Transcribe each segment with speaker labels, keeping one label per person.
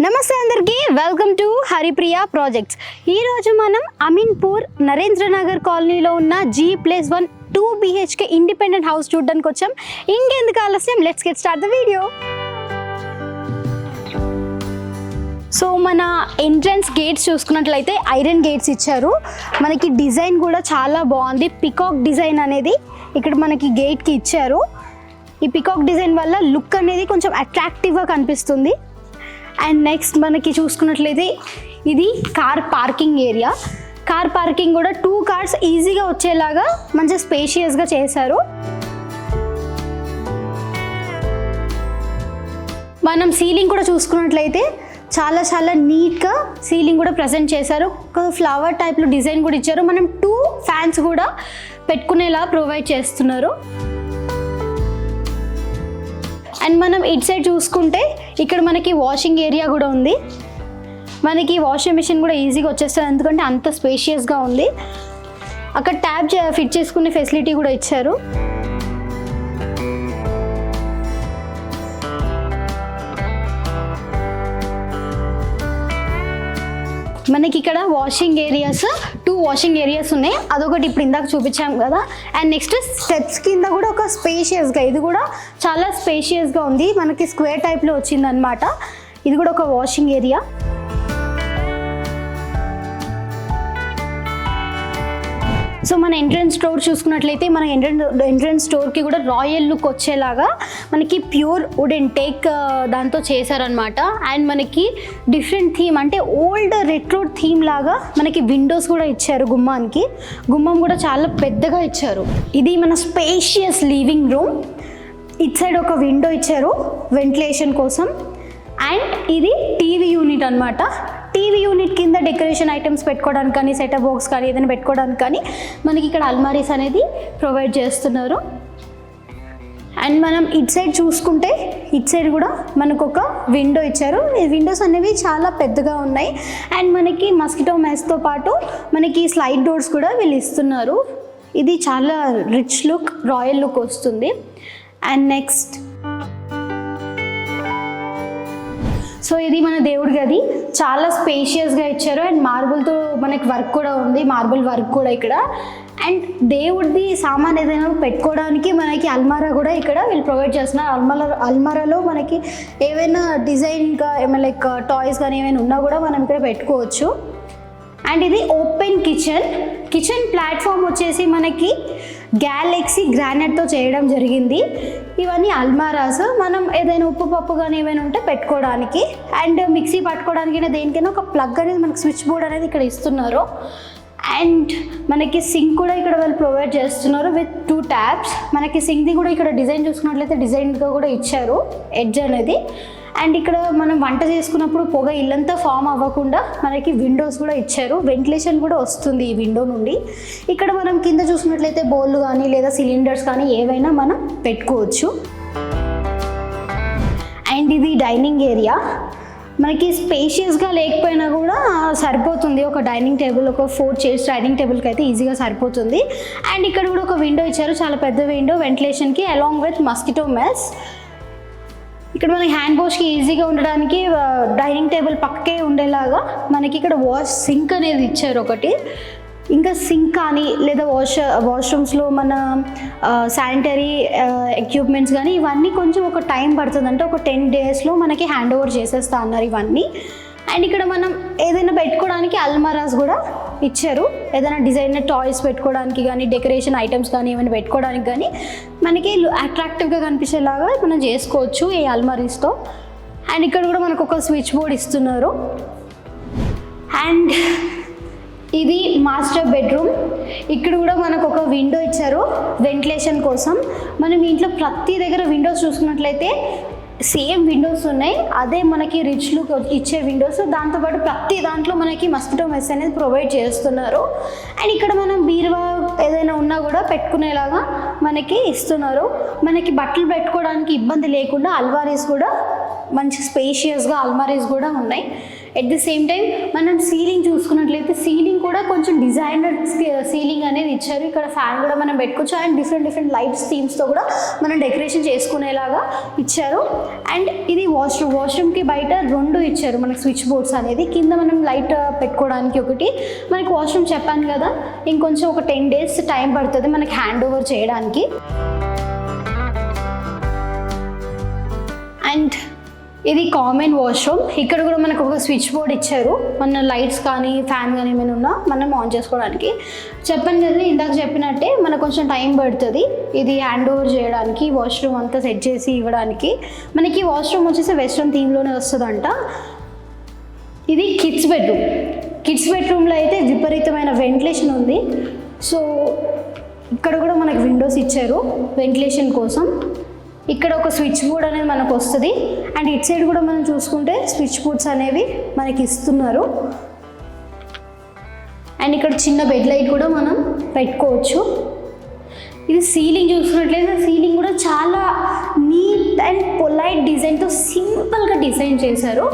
Speaker 1: నమస్తే అందరికీ, welcome to Haripriya projects. ఈరోజు మనం అమీన్పూర్ నరేంద్రనగర్ కాలనీలో ఉన్న G+1 2 BHK ఇండిపెండెంట్ హౌస్ చూడడానికి వచ్చాం. ఇంకెందుకు ఆలస్యం, let's get start the video. So మన ఎంట్రన్స్ గేట్స్ చూసుకున్నట్లయితే ఐరన్ గేట్స్ ఇచ్చారు. మనకి డిజైన్ కూడా చాలా బాగుంది. పికాక్ డిజైన్ అనేది ఇక్కడ మనకి గేట్కి ఇచ్చారు. ఈ పికాక్ డిజైన్ వల్ల లుక్ అనేది కొంచెం అట్రాక్టివ్గా కనిపిస్తుంది. అండ్ నెక్స్ట్ మనకి చూసుకున్నట్లయితే ఇది car parking area. Car parking కూడా 2 కార్స్ ఈజీగా వచ్చేలాగా మంచిగా స్పేషియస్గా చేశారు. మనం సీలింగ్ కూడా చూసుకున్నట్లయితే చాలా నీట్గా సీలింగ్ కూడా ప్రజెంట్ చేశారు. ఒక ఫ్లవర్ టైప్లో డిజైన్ కూడా ఇచ్చారు. మనం 2 ఫ్యాన్స్ కూడా పెట్టుకునేలా ప్రొవైడ్ చేస్తున్నారు. అండ్ మనం ఇటు సైడ్ చూసుకుంటే ఇక్కడ మనకి వాషింగ్ ఏరియా కూడా ఉంది. మనకి వాషింగ్ మిషన్ కూడా ఈజీగా వచ్చేస్తుంది, ఎందుకంటే అంత స్పేషియస్గా ఉంది. అక్కడ ట్యాప్ ఫిట్ చేసుకునే ఫెసిలిటీ కూడా ఇచ్చారు. మనకి ఇక్కడ వాషింగ్ ఏరియాస్ 2 వాషింగ్ ఏరియాస్ ఉన్నాయి. అదొకటి ఇప్పుడు ఇందాక చూపించాం కదా. అండ్ నెక్స్ట్ స్టెప్స్ కింద కూడా ఒక స్పేషియస్గా, ఇది కూడా చాలా స్పేషియస్గా ఉంది. మనకి స్క్వేర్ టైప్లో వచ్చిందనమాట. ఇది కూడా ఒక వాషింగ్ ఏరియా. సో మన ఎంట్రన్స్ స్టోర్ చూసుకున్నట్లయితే మన ఎంట్రన్స్ స్టోర్కి కూడా రాయల్ లుక్ వచ్చేలాగా మనకి ప్యూర్ వుడెన్ టేక్ దాంతో చేశారనమాట. అండ్ మనకి డిఫరెంట్ థీమ్, అంటే ఓల్డ్ రెట్రో థీమ్ లాగా మనకి విండోస్ కూడా ఇచ్చారు. గుమ్మం కూడా చాలా పెద్దగా ఇచ్చారు. ఇది మన spacious living room. It side ఒక విండో ఇచ్చారు వెంటిలేషన్ కోసం. అండ్ ఇది టీవీ యూనిట్ అనమాట. టీవీ యూనిట్ కింద డెకరేషన్ ఐటమ్స్ పెట్టుకోవడానికి కానీ, సెటప్ బాక్స్ కానీ ఏదైనా పెట్టుకోవడానికి కానీ మనకి ఇక్కడ అల్మారీస్ అనేది ప్రొవైడ్ చేస్తున్నారు. అండ్ మనం ఇట్ సైడ్ చూసుకుంటే ఇట్ సైడ్ కూడా మనకు ఒక విండో ఇచ్చారు. ఈ విండోస్ అనేవి చాలా పెద్దగా ఉన్నాయి. అండ్ మనకి మస్కిటో మెస్తో పాటు మనకి స్లైడ్ డోర్స్ కూడా వీళ్ళు ఇస్తున్నారు. ఇది చాలా రిచ్ లుక్, రాయల్ లుక్ వస్తుంది. అండ్ నెక్స్ట్ సో ఇది మన దేవుడి గది. చాలా స్పేషియస్గా ఇచ్చారు. అండ్ మార్బుల్తో మనకి వర్క్ కూడా ఉంది, మార్బుల్ వర్క్ కూడా ఇక్కడ. అండ్ దేవుడిది సామాన్ ఏదైనా పెట్టుకోవడానికి మనకి అల్మారా కూడా ఇక్కడ వీళ్ళు ప్రొవైడ్ చేస్తున్నారు. అల్మారాలో మనకి ఏవైనా డిజైన్గా ఏమైనా లైక్ టాయ్స్ కానీ ఏమైనా ఉన్నా కూడా మనం ఇక్కడ పెట్టుకోవచ్చు. అండ్ ఇది ఓపెన్ కిచెన్ ప్లాట్ఫామ్ వచ్చేసి మనకి గ్యాలక్సీ గ్రానైట్తో చేయడం జరిగింది. ఇవన్నీ అల్మారాస్, మనం ఏదైనా ఉప్పు పప్పు కానీ ఏమైనా ఉంటే పెట్టుకోవడానికి. అండ్ మిక్సీ పట్టుకోవడానికి దేనికైనా ఒక ప్లగ్ అనేది మనకి స్విచ్ బోర్డ్ అనేది ఇక్కడ ఇస్తున్నారు. అండ్ మనకి సింక్ కూడా ఇక్కడ వాళ్ళు ప్రొవైడ్ చేస్తున్నారు విత్ 2 ట్యాప్స్. మనకి సింక్ది కూడా ఇక్కడ డిజైన్ చూసుకున్నట్లయితే డిజైన్గా కూడా ఇచ్చారు ఎడ్జ్ అనేది. అండ్ ఇక్కడ మనం వంట చేసుకున్నప్పుడు పొగ ఇల్లంతా ఫామ్ అవ్వకుండా మనకి విండోస్ కూడా ఇచ్చారు. వెంటిలేషన్ కూడా వస్తుంది ఈ విండో నుండి. ఇక్కడ మనం కింద చూసినట్లయితే బౌల్ కానీ లేదా సిలిండర్స్ కానీ ఏవైనా మనం పెట్టుకోవచ్చు. అండ్ ఇది డైనింగ్ ఏరియా. మనకి స్పేషియస్గా లేకపోయినా కూడా సరిపోతుంది. ఒక డైనింగ్ టేబుల్, ఒక 4 చైర్స్ డైనింగ్ టేబుల్కి అయితే ఈజీగా సరిపోతుంది. అండ్ ఇక్కడ కూడా ఒక విండో ఇచ్చారు, చాలా పెద్ద విండో వెంటిలేషన్కి, అలాంగ్ విత్ మస్కిటో మెస్. ఇక్కడ మనకి హ్యాండ్ వాష్కి ఈజీగా ఉండడానికి డైనింగ్ టేబుల్ పక్కే ఉండేలాగా మనకి ఇక్కడ సింక్ అనేది ఇచ్చారు ఒకటి. ఇంకా సింక్ కానీ లేదా వాష్రూమ్స్లో మన శానిటరీ ఎక్విప్మెంట్స్ కానీ ఇవన్నీ కొంచెం ఒక టైం పడుతుంది. అంటే ఒక 10 డేస్లో మనకి హ్యాండ్ ఓవర్ చేసేస్తా అన్నారు ఇవన్నీ. అండ్ ఇక్కడ మనం ఏదైనా పెట్టుకోవడానికి అల్మారాస్ కూడా ఇచ్చారు. ఏదైనా డిజైనర్ టాయ్స్ పెట్టుకోవడానికి కానీ, డెకరేషన్ ఐటమ్స్ కానీ ఏమైనా పెట్టుకోవడానికి కానీ మనకి అట్రాక్టివ్గా కనిపించేలాగా మనం చేసుకోవచ్చు ఈ అల్మారీస్తో. అండ్ ఇక్కడ కూడా మనకు ఒక స్విచ్ బోర్డ్ ఇస్తున్నారు. అండ్ ఇది మాస్టర్ బెడ్రూమ్. ఇక్కడ కూడా మనకు ఒక విండో ఇచ్చారు వెంటిలేషన్ కోసం. మనం ఇంట్లో ప్రతి దగ్గర విండోస్ చూసుకున్నట్లయితే సేమ్ విండోస్ ఉన్నాయి. అదే మనకి రిచ్ లుక్ ఇచ్చే విండోస్. దాంతోపాటు ప్రతి దాంట్లో మనకి మస్కిటో మెస్ అనేది ప్రొవైడ్ చేస్తున్నారు. అండ్ ఇక్కడ మనం బీరువా ఏదైనా ఉన్నా కూడా పెట్టుకునేలాగా మనకి ఇస్తున్నారు. మనకి బట్టలు పెట్టుకోవడానికి ఇబ్బంది లేకుండా అల్మారీస్ కూడా మంచి స్పేషియస్గా అల్మారీస్ కూడా ఉన్నాయి. ఎట్ ది సేమ్ టైం మనం సీలింగ్ చూసుకున్నట్లయితే సీలింగ్ కూడా కొంచెం డిజైనర్ సీలింగ్ అనేది ఇచ్చారు. ఇక్కడ ఫ్యాన్ కూడా మనం పెట్టుకోవచ్చు అండ్ డిఫరెంట్ లైట్స్ థీమ్స్తో కూడా మనం డెకరేషన్ చేసుకునేలాగా ఇచ్చారు. అండ్ ఇది వాష్రూమ్కి బయట 2 ఇచ్చారు మనకి స్విచ్ బోర్డ్స్ అనేది. కింద మనం లైట్ పెట్టుకోవడానికి ఒకటి, మనకి వాష్రూమ్ చెప్పాను కదా ఇంకొంచెం ఒక 10 days టైం పడుతుంది మనకి హ్యాండ్ ఓవర్ చేయడానికి. అండ్ ఇది కామన్ వాష్రూమ్. ఇక్కడ కూడా మనకు ఒక స్విచ్ బోర్డ్ ఇచ్చారు, మన లైట్స్ కానీ ఫ్యాన్ కానీ ఏమైనా ఉన్నా మనం ఆన్ చేసుకోవడానికి. చెప్పాను కదా ఇందాక చెప్పినట్టే మనకు కొంచెం టైం పడుతుంది ఇది హ్యాండ్ ఓవర్ చేయడానికి, వాష్రూమ్ అంతా సెట్ చేసి ఇవ్వడానికి. మనకి వాష్రూమ్ వచ్చేసి వెస్ట్రన్ థీమ్లోనే వస్తుందంట. ఇది కిడ్స్ బెడ్రూమ్లో అయితే విపరీతమైన వెంటిలేషన్ ఉంది. సో ఇక్కడ కూడా మనకు విండోస్ ఇచ్చారు వెంటిలేషన్ కోసం. ఇక్కడ ఒక స్విచ్ బోర్డ్ అనేది మనకు వస్తుంది అండ్ ఇటు సైడ్ కూడా మనం చూసుకుంటే స్విచ్ బోర్డ్స్ అనేవి మనకి ఇస్తున్నారు. అండ్ ఇక్కడ చిన్న బెడ్ లైట్ కూడా మనం పెట్టుకోవచ్చు. ఇది సీలింగ్ చూసుకున్నట్లయితే సీలింగ్ కూడా చాలా నీట్ అండ్ పొలైట్ డిజైన్తో సింపుల్గా డిజైన్ చేశారు.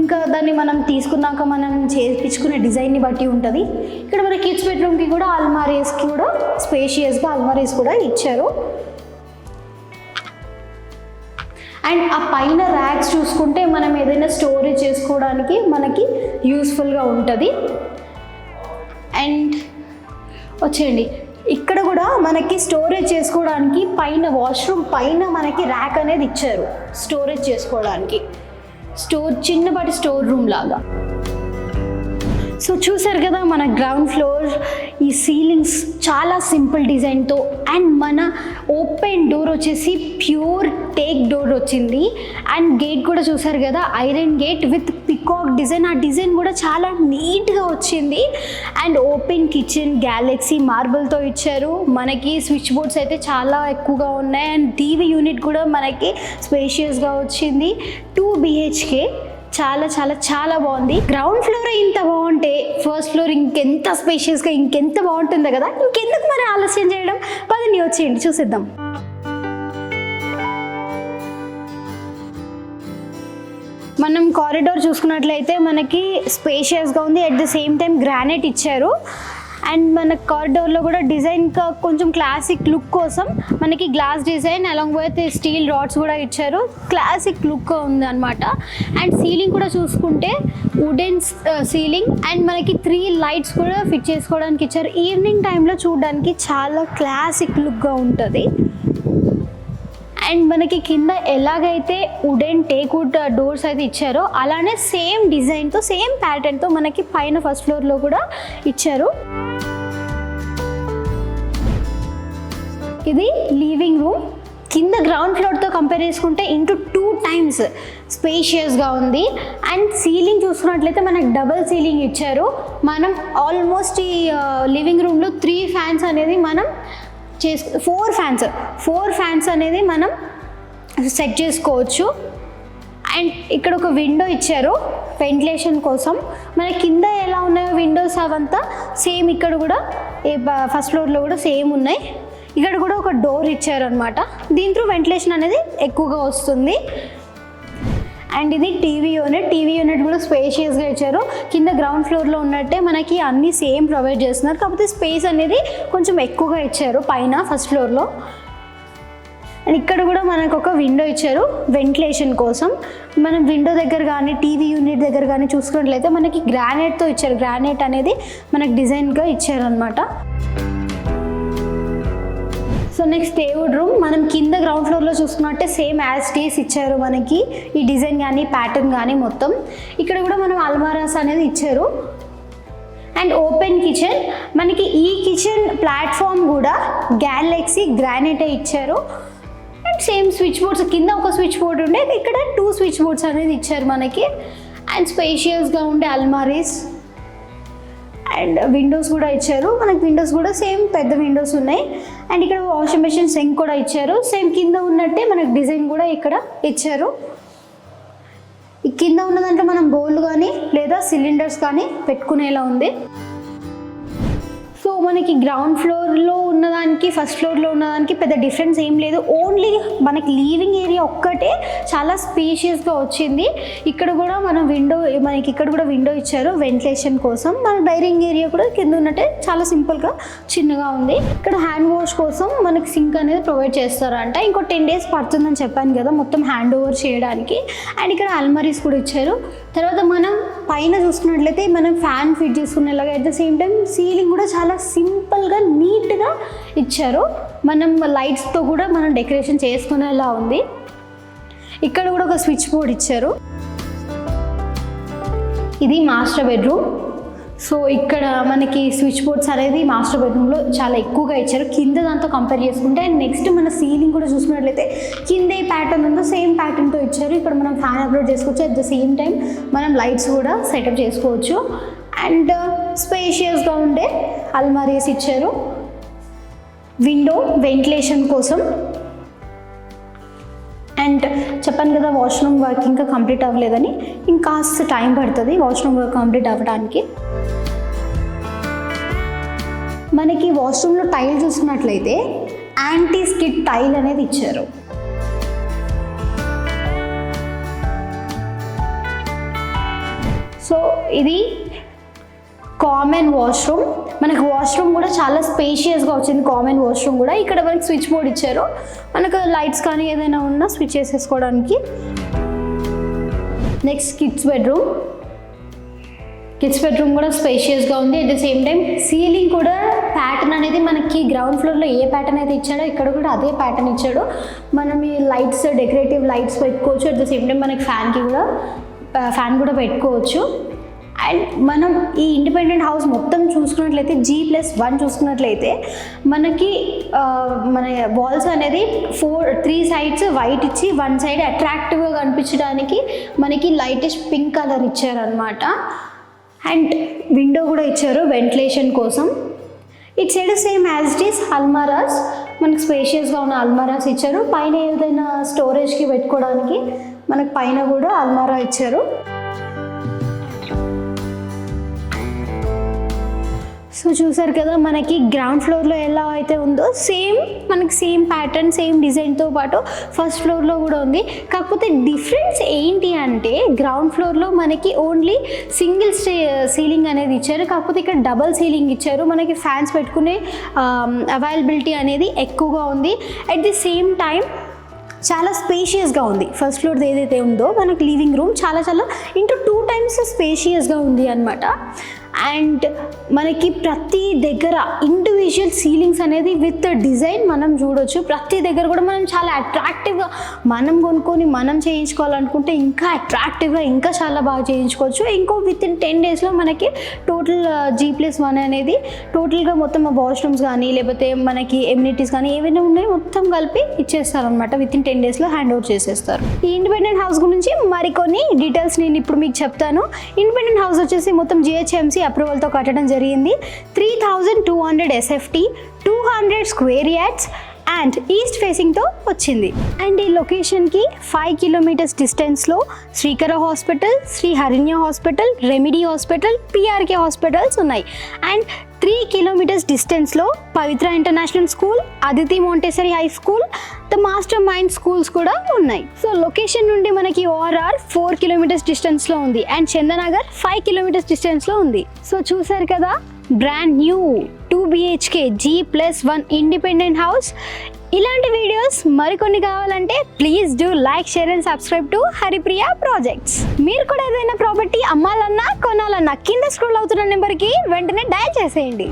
Speaker 1: ఇంకా దాన్ని మనం తీసుకున్నాక మనం చేయించుకునే డిజైన్ని బట్టి ఉంటుంది. ఇక్కడ మన కిడ్స్ బెడ్రూమ్కి కూడా అల్మారీస్కి కూడా స్పేషియస్గా అల్మారీస్ కూడా ఇచ్చారు. అండ్ ఆ పైన ర్యాక్స్ చూసుకుంటే మనం ఏదైనా స్టోరేజ్ చేసుకోవడానికి మనకి యూస్ఫుల్గా ఉంటుంది. అండ్ వచ్చేయండి ఇక్కడ కూడా మనకి స్టోరేజ్ చేసుకోవడానికి పైన వాష్రూమ్ పైన మనకి ర్యాక్ అనేది ఇచ్చారు స్టోరేజ్ చేసుకోవడానికి, చిన్నపాటి స్టోర్ రూమ్ లాగా. సో చూసారు కదా మన గ్రౌండ్ ఫ్లోర్ ఈ సీలింగ్స్ చాలా సింపుల్ డిజైన్తో అండ్ మన ఓపెన్ డోర్ వచ్చేసి ప్యూర్ టేక్ డోర్ వచ్చింది. అండ్ గేట్ కూడా చూసారు కదా iron gate with peacock design, ఆ డిజైన్ కూడా చాలా నీట్గా వచ్చింది. అండ్ ఓపెన్ కిచెన్ గ్యాలక్సీ మార్బుల్తో ఇచ్చారు. మనకి స్విచ్ బోర్డ్స్ అయితే చాలా ఎక్కువగా ఉన్నాయి అండ్ టీవీ యూనిట్ కూడా మనకి స్పేషియస్గా వచ్చింది. 2 BHK చాలా చాలా చాలా బాగుంది. గ్రౌండ్ ఫ్లోర్ ఇంత బాగుంటే ఫస్ట్ ఫ్లోర్ ఇంకెంత స్పేషియస్గా ఇంకెంత బాగుంటుందో కదా. ఇంకెందుకు మరి ఆలస్యం చేయడం, పదండి వచ్చేయండి చూసేద్దాం. మనం కారిడార్ చూసుకున్నట్లయితే మనకి స్పేషియస్గా ఉంది, at the same time granite ఇచ్చారు. అండ్ మన కారిడార్లో కూడా డిజైన్ కొంచెం క్లాసిక్ లుక్ కోసం మనకి glass design along with steel rods కూడా ఇచ్చారు. క్లాసిక్ లుక్ ఉంది అనమాట. అండ్ సీలింగ్ కూడా చూసుకుంటే వుడెన్ సీలింగ్ అండ్ మనకి 3 లైట్స్ కూడా ఫిట్ చేసుకోవడానికి ఇచ్చారు. ఈవినింగ్ టైంలో చూడడానికి చాలా క్లాసిక్ లుక్గా ఉంటుంది. అండ్ మనకి కింద ఎలాగైతే వుడెన్ టేక్వుడ్ డోర్స్ అయితే ఇచ్చారో అలానే సేమ్ డిజైన్తో సేమ్ ప్యాటర్న్తో మనకి పైన ఫస్ట్ ఫ్లోర్లో కూడా ఇచ్చారు. ఇది లివింగ్ రూమ్. కింద గ్రౌండ్ ఫ్లోర్తో కంపేర్ చేసుకుంటే ఇంటూ 2 times స్పేషియస్గా ఉంది. అండ్ సీలింగ్ చూసుకున్నట్లయితే మనకు డబల్ సీలింగ్ ఇచ్చారు. మనం ఆల్మోస్ట్ ఈ లివింగ్ రూమ్లో 3 ఫ్యాన్స్ అనేది మనం 4 ఫ్యాన్స్ అనేది మనం సెట్ చేసుకోవచ్చు. అండ్ ఇక్కడ ఒక విండో ఇచ్చారు వెంటిలేషన్ కోసం. మన కింద ఎలా ఉన్నాయో విండోస్ అవంతా సేమ్ ఇక్కడ కూడా ఫస్ట్ ఫ్లోర్లో కూడా సేమ్ ఉన్నాయి. ఇక్కడ కూడా ఒక డోర్ ఇచ్చారనమాట, దీంట్లో వెంటిలేషన్ అనేది ఎక్కువగా వస్తుంది. అండ్ ఇది టీవీ యూనిట్ కూడా స్పేషియస్గా ఇచ్చారు. కింద గ్రౌండ్ ఫ్లోర్లో ఉన్నట్టే మనకి అన్నీ సేమ్ ప్రొవైడ్ చేస్తున్నారు, కాకపోతే స్పేస్ అనేది కొంచెం ఎక్కువగా ఇచ్చారు పైన ఫస్ట్ ఫ్లోర్లో. అండ్ ఇక్కడ కూడా మనకు ఒక విండో ఇచ్చారు వెంటిలేషన్ కోసం. మనం విండో దగ్గర కానీ టీవీ యూనిట్ దగ్గర కానీ చూసుకున్నట్లయితే మనకి గ్రానైట్తో ఇచ్చారు. గ్రానైట్ అనేది మనకు డిజైన్గా ఇచ్చారనమాట. సో నెక్స్ట్ డేవుడ్ రూమ్. మనం కింద గ్రౌండ్ ఫ్లోర్లో చూసుకున్నట్టే సేమ్ యాజ్ టీస్ ఇచ్చారు మనకి ఈ డిజైన్ కానీ ప్యాటర్న్ కానీ మొత్తం. ఇక్కడ కూడా మనం అల్మారాస్ అనేది ఇచ్చారు. And open kitchen. మనకి ఈ కిచెన్ ప్లాట్ఫామ్ కూడా గ్యాలక్సీ గ్రానైటే ఇచ్చారు. అండ్ సేమ్ స్విచ్ బోర్డ్స్, కింద ఒక స్విచ్ బోర్డ్ ఉండే ఇక్కడ 2 స్విచ్ బోర్డ్స్ అనేది ఇచ్చారు మనకి. అండ్ స్పేషియస్గా ఉండే అల్మారీస్ అండ్ విండోస్ కూడా ఇచ్చారు. మనకి విండోస్ కూడా సేమ్ పెద్ద విండోస్ ఉన్నాయి. అండ్ ఇక్కడ వాషింగ్ మెషిన్ సింక్ కూడా ఇచ్చారు. సేమ్ కింద ఉన్నట్టే మనకు డిజైన్ కూడా ఇక్కడ ఇచ్చారు. ఈ కింద ఉన్నదంటే మనం బౌల్ కానీ లేదా సిలిండర్స్ కానీ పెట్టుకునేలా ఉంది. సో మనకి గ్రౌండ్ ఫ్లోర్లో ఉన్నదానికి ఫస్ట్ ఫ్లోర్లో ఉన్నదానికి పెద్ద డిఫరెన్స్ ఏం లేదు. ఓన్లీ మనకి లీవింగ్ ఏరియా ఒక్కటే చాలా స్పేషియస్గా వచ్చింది. ఇక్కడ కూడా మనం మనకి ఇక్కడ కూడా విండో ఇచ్చారు వెంటిలేషన్ కోసం. మన డైనింగ్ ఏరియా కూడా కింద ఉన్నట్టే చాలా సింపుల్గా చిన్నగా ఉంది. ఇక్కడ హ్యాండ్ వాష్ కోసం మనకి సింక్ అనేది ప్రొవైడ్ చేస్తారంట. ఇంకో 10 days పడుతుందని చెప్పాను కదా మొత్తం హ్యాండ్ ఓవర్ చేయడానికి. అండ్ ఇక్కడ అల్మరీస్ కూడా ఇచ్చారు. తర్వాత మనం పైన చూసుకున్నట్లయితే మనం ఫ్యాన్ ఫిట్ చేసుకునేలాగా, at the same time ceiling కూడా చాలా సింపుల్గా నీట్గా ఇచ్చారు. మనం లైట్స్తో కూడా మనం డెకరేషన్ చేసుకునేలా ఉంది. ఇక్కడ కూడా ఒక స్విచ్ బోర్డ్ ఇచ్చారు. ఇది మాస్టర్ బెడ్రూమ్. సో ఇక్కడ మనకి స్విచ్ బోర్డ్స్ అనేది మాస్టర్ బెడ్రూమ్లో చాలా ఎక్కువగా ఇచ్చారు కింద దాంతో కంపేర్ చేసుకుంటే. అండ్ నెక్స్ట్ మన సీలింగ్ కూడా చూసుకున్నట్లయితే కింద ఏ ప్యాటర్న్ ఉందో సేమ్ ప్యాటర్న్తో ఇచ్చారు. ఇక్కడ మనం ఫ్యాన్ అప్లోడ్ చేసుకోవచ్చు, అట్ ద సేమ్ టైం మనం లైట్స్ కూడా సెటప్ చేసుకోవచ్చు. అండ్ స్పేషియస్గా ఉండే అల్మారీస్ ఇచ్చారు, విండో వెంటిలేషన్ కోసం. అండ్ చెప్పాను కదా వాష్రూమ్ వర్క్ ఇంకా కంప్లీట్ అవ్వలేదని, ఇంకాస్త టైం పడుతుంది వాష్రూమ్ వర్క్ కంప్లీట్ అవ్వడానికి. మనకి వాష్రూమ్లో టైల్ చూసుకున్నట్లయితే యాంటీ స్కిడ్ టైల్ అనేది ఇచ్చారు. సో ఇది కామన్ వాష్రూమ్. మనకు వాష్రూమ్ కూడా చాలా స్పేషియస్గా వచ్చింది కామన్ వాష్రూమ్ కూడా. ఇక్కడ మనకి స్విచ్ బోర్డ్ ఇచ్చారు, మనకు లైట్స్ కానీ ఏదైనా ఉన్నా స్విచ్ చేసేసుకోవడానికి. Next kids bedroom. Kids bedroom కూడా స్పేషియస్గా ఉంది. At the same time ceiling కూడా ప్యాటర్న్ అనేది మనకి గ్రౌండ్ ఫ్లోర్లో ఏ ప్యాటర్న్ అయితే ఇచ్చాడో ఇక్కడ కూడా అదే ప్యాటర్న్ ఇచ్చాడు. మనం ఈ లైట్స్ డెకరేటివ్ లైట్స్ పెట్టుకోవచ్చు. అట్ ద సేమ్ టైం మనకి ఫ్యాన్ కూడా పెట్టుకోవచ్చు. అండ్ మనం ఈ ఇండిపెండెంట్ హౌస్ మొత్తం చూసుకున్నట్లయితే G+1 చూసుకున్నట్లయితే మనకి మన వాల్స్ అనేది 3 sides వైట్ ఇచ్చి 1 side అట్రాక్టివ్గా కనిపించడానికి మనకి లైటిష్ పింక్ కలర్ ఇచ్చారనమాట. అండ్ విండో కూడా ఇచ్చారు వెంటిలేషన్ కోసం. It side same as it is అల్మారాస్, మనకి స్పేషియస్గా ఉన్న అల్మారాస్ ఇచ్చారు. పైన ఏదైనా స్టోరేజ్కి పెట్టుకోవడానికి మనకు పైన కూడా అల్మారా ఇచ్చారు. సో చూసారు కదా మనకి గ్రౌండ్ ఫ్లోర్లో ఎలా అయితే ఉందో మనకి సేమ్ ప్యాటర్న్ సేమ్ డిజైన్తో పాటు ఫస్ట్ ఫ్లోర్లో కూడా ఉంది. కాకపోతే డిఫరెన్స్ ఏంటి అంటే గ్రౌండ్ ఫ్లోర్లో మనకి ఓన్లీ సింగిల్ సీలింగ్ అనేది ఇచ్చారు, కాకపోతే ఇక్కడ డబల్ సీలింగ్ ఇచ్చారు. మనకి ఫ్యాన్స్ పెట్టుకునే అవైలబిలిటీ అనేది ఎక్కువగా ఉంది. అట్ ది సేమ్ టైం చాలా స్పేషియస్గా ఉంది. ఫస్ట్ ఫ్లోర్ ఏదైతే ఉందో మనకి లివింగ్ రూమ్ చాలా ఇంటూ 2 times స్పేషియస్గా ఉంది అనమాట. అండ్ మనకి ప్రతి దగ్గర ఇండివిజువల్ సీలింగ్స్ అనేది విత్ డిజైన్ మనం చూడొచ్చు. ప్రతి దగ్గర కూడా మనం చాలా అట్రాక్టివ్గా మనం కొనుక్కొని మనం చేయించుకోవాలనుకుంటే ఇంకా అట్రాక్టివ్గా ఇంకా చాలా బాగా చేయించుకోవచ్చు. ఇంకో విత్-in 10 daysలో మనకి టోటల్ G+1 అనేది టోటల్గా మొత్తం వాష్రూమ్స్ కానీ లేకపోతే మనకి ఎమ్యూనిటీస్ కానీ ఏవైనా ఉన్నాయో మొత్తం కలిపి ఇచ్చేస్తారనమాట. విత్-in 10 daysలో హ్యాండ్ ఓవర్ చేసేస్తారు. ఈ ఇండిపెండెంట్ హౌస్ గురించి మరికొన్ని డీటెయిల్స్ నేను ఇప్పుడు మీకు చెప్తాను. ఇండిపెండెంట్ హౌస్ వచ్చేసి మొత్తం GHMC అప్రూవల్తో కట్టడం జరిగింది. 3200 SFT, 200 square yards and east ఫేసింగ్తో వచ్చింది. అండ్ ఈ లొకేషన్కి 5 kilometers డిస్టెన్స్లో Srikara hospital, Sri Harinya hospital, remedy hospital, PRK hospitals ఉన్నాయి. అండ్ 3 kilometers డిస్టెన్స్లో Pavitra international school, Aditi montessori high school, the master mind schools కూడా ఉన్నాయి. సో లొకేషన్ నుండి మనకి ORR 4 kilometers డిస్టెన్స్లో ఉంది అండ్ చందనగర్ 5 kilometers డిస్టెన్స్లో ఉంది. సో చూసారు కదా brand new 2 BHK G+1 independent house. ఇలాంటి వీడియోస్ మరికొన్ని కావాలంటే please do like, share and subscribe to Haripriya projects. మీరు కూడా ఏదైనా ప్రాపర్టీ అమ్మాలన్నా కొనాలన్నా కింద స్క్రోల్ అవుతున్న నెంబర్కి వెంటనే డయల్ చేసేయండి.